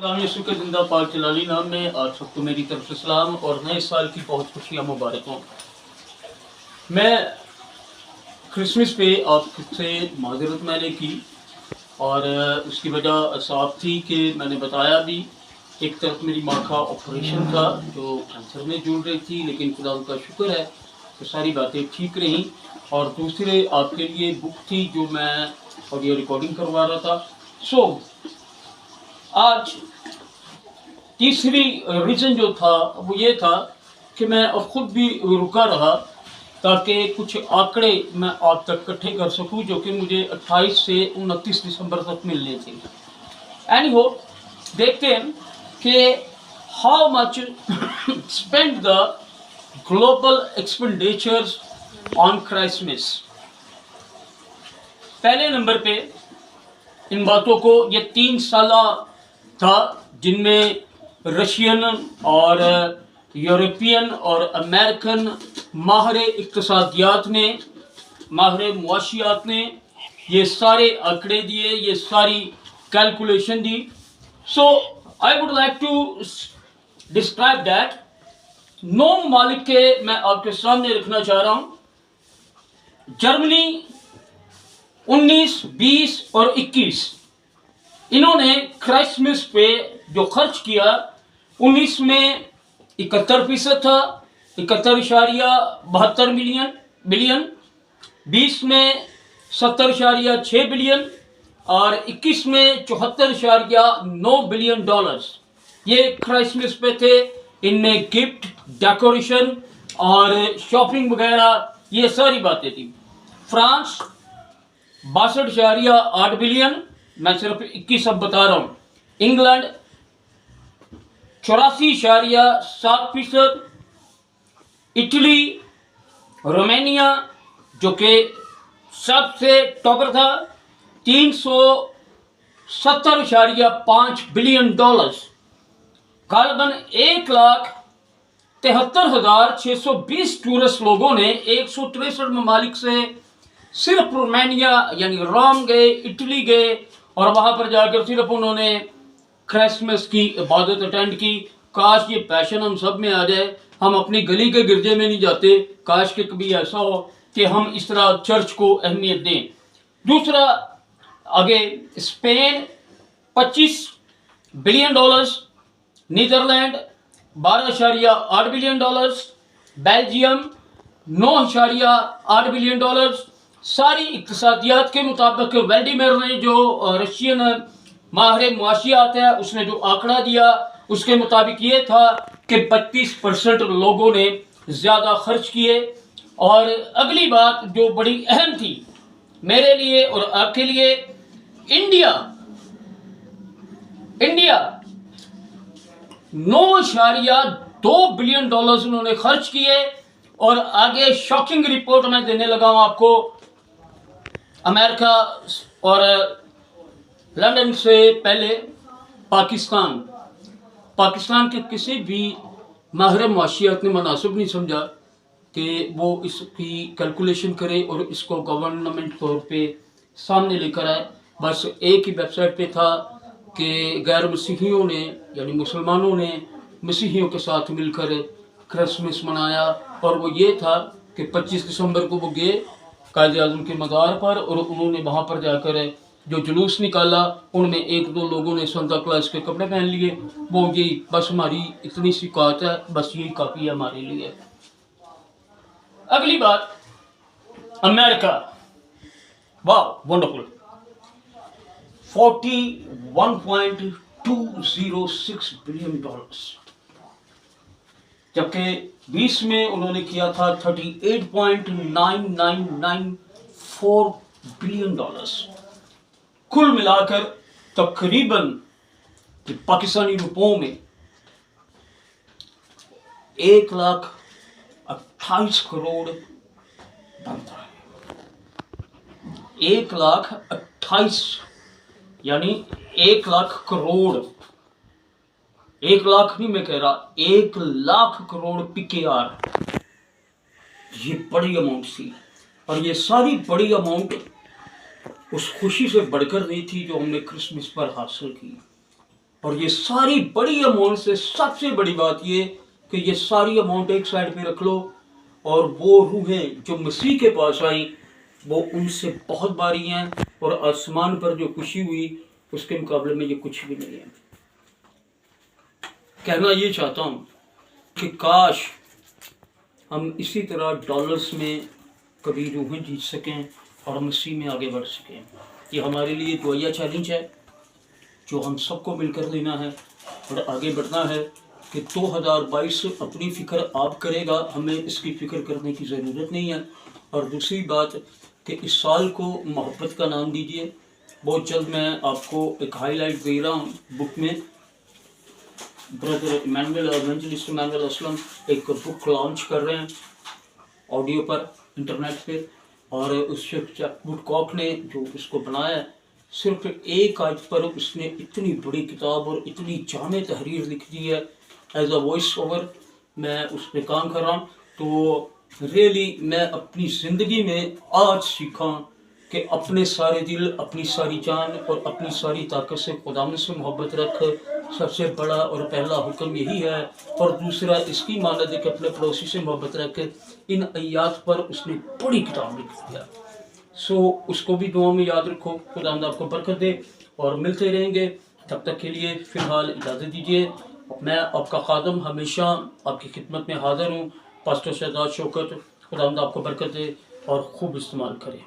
सलाम यीशु के जिंदा पाक जलाली नाम में आप सबको मेरी तरफ से सलाम और नए साल की बहुत खुशियाँ मुबारक हों। मैं क्रिसमस पे आपसे माजरत मैंने की और उसकी वजह साफ थी कि मैंने बताया भी, एक तरफ मेरी माँ का ऑपरेशन था जो कैंसर में जूझ रही थी, लेकिन खुदा उनका शुक्र है तो सारी बातें ठीक रहीं। और दूसरे आपके लिए बुक थी जो मैं ऑडियो रिकॉर्डिंग करवा रहा था। सो आज तीसरी रीज़न जो था वो ये था कि मैं और ख़ुद भी रुका रहा ताकि कुछ आंकड़े मैं आप तक इकट्ठे कर सकूं जो कि मुझे 28 से 29 दिसंबर तक मिलने थे। एनीहो, देखते हैं कि how much spend the global expenditures on Christmas. पहले नंबर पे इन बातों को, ये 3 साल था जिनमें रशियन और यूरोपियन और अमेरिकन माहिर इक़्तिसादियात ने, माहिर मुआशियात ने ये सारे आंकड़े दिए, ये सारी कैलकुलेशन दी। So I would like to describe that. 9 ममालिक के मैं आपके सामने रखना चाह रहा हूँ। जर्मनी 19, 20 और 21, इन्होंने क्रिसमस पे जो खर्च किया 19 में 71% था, 71.72 बिलियन, 20 में 70.6 बिलियन और 21 में 74.9 बिलियन डॉलर्स ये क्रिसमस पे थे। इनमें गिफ्ट, डेकोरेशन और शॉपिंग वगैरह ये सारी बातें थी। फ्रांस 62.8 बिलियन, मैं सिर्फ 21 अब बता रहा हूँ। इंग्लैंड 84.7%, इटली, रोमानिया जो कि सबसे टॉपर था 370.5 बिलियन डॉलर्स। गालबन 1,73,620 टूरिस्ट लोगों ने 163 ममालिक से सिर्फ रोमानिया यानी रोम गए, इटली गए और वहाँ पर जाकर सिर्फ उन्होंने क्रिसमस की इबादत अटेंड की। काश ये पैशन हम सब में आ जाए, हम अपनी गली के गिरजे में नहीं जाते। काश कि कभी ऐसा हो कि हम इस तरह चर्च को अहमियत दें। दूसरा आगे Spain 25 billion dollars, Netherland 12.8 billion dollars, Belgium 9.8 billion dollars. सारी इक़्तिसादियात के मुताबिक वेल्डीमेर ने जो रशियन माहिर मुआशियात है उसने जो आंकड़ा दिया उसके मुताबिक ये था कि 32% लोगों ने ज़्यादा खर्च किए। और अगली बात जो बड़ी अहम थी मेरे लिए और आपके लिए, इंडिया 9.2 बिलियन डॉलर्स उन्होंने खर्च किए। और आगे शॉकिंग रिपोर्ट मैं देने लगा हूँ आपको। अमेरिका और लंदन से पहले पाकिस्तान के किसी भी माहिर मुआशियात ने मुनासिब नहीं समझा कि वो इसकी कैलकुलेशन करे और इसको गवर्नमेंट तौर पे सामने लेकर आए। बस एक ही वेबसाइट पे था कि गैर मसीहियों ने यानी मुसलमानों ने मसीहियों के साथ मिलकर क्रिसमस मनाया। और वो ये था कि 25 दिसंबर को वो गए कायद आज़म के मज़ार पर और उन्होंने वहाँ पर जाकर जो जुलूस निकाला उनमें 1-2 लोगों ने सांता क्लॉज के कपड़े पहन लिए। वो यही बस हमारी इतनी सी औकात है, बस यही काफ़ी है हमारे लिए। अगली बात अमेरिका, वाह वंडरफुल, 41.206 बिलियन डॉलर्स, जबकि 20 में उन्होंने किया था 38.9994 बिलियन डॉलर्स। कुल मिलाकर तकरीबन पाकिस्तानी रुपयों में 1,28 करोड़ बनता है। 1,28 यानी 1 लाख करोड़, 1 लाख नहीं मैं कह रहा, 1 लाख करोड़ PKR। ये बड़ी अमाउंट थी और ये सारी बड़ी अमाउंट उस खुशी से बढ़कर नहीं थी जो हमने क्रिसमस पर हासिल की। और ये सारी बड़ी अमाउंट से सबसे बड़ी बात ये कि ये सारी अमाउंट एक साइड पे रख लो, और वो रूहें जो मसीह के पास आई वो उनसे बहुत भारी हैं, और आसमान पर जो खुशी हुई उसके मुकाबले में ये कुछ भी नहीं है। कहना ये चाहता हूँ कि काश हम इसी तरह डॉलर्स में कभी रूहें जीत सकें और मसीह में आगे बढ़ सकें। ये हमारे लिए दुआया चैलेंज है जो हम सबको मिलकर लेना है और आगे बढ़ना है कि 2022 अपनी फ़िक्र आप करेगा, हमें इसकी फ़िक्र करने की ज़रूरत नहीं है। और दूसरी बात कि इस साल को मोहब्बत का नाम दीजिए। बहुत जल्द मैं आपको एक हाईलाइट दे रहा हूँ बुक में। Brother Emmanuel evangelist Emmanuel Aslam एक बुक लॉन्च कर रहे हैं ऑडियो पर, इंटरनेट पे, और उस वुडकॉक ने जो इसको बनाया है, सिर्फ एक आयत पर उसने इतनी बड़ी किताब और इतनी जामे तहरीर लिख दी है। एज अ वॉइस ओवर मैं उस पर काम कर रहा हूँ। तो रियली मैं अपनी ज़िंदगी में आज सीखा कि अपने सारे दिल, अपनी सारी जान और अपनी सारी ताकत से खुदावंद से मोहब्बत रख। सबसे बड़ा और पहला हुक्म यही है, और दूसरा इसकी मानद है कि अपने पड़ोसी से मोहब्बत रख। इन आयात पर उसने बड़ी किताब लिख दिया। सो उसको भी दुआ में याद रखो। खुदावंद आपको बरकत दे और मिलते रहेंगे। तब तक के लिए फ़िलहाल इजाज़त दीजिए। मैं आपका खादम हमेशा आपकी खिदमत में हाज़िर हूँ, पास्टर शहजाद शौकत। खुदावंद आपको बरकत दे और खूब इस्तेमाल करें।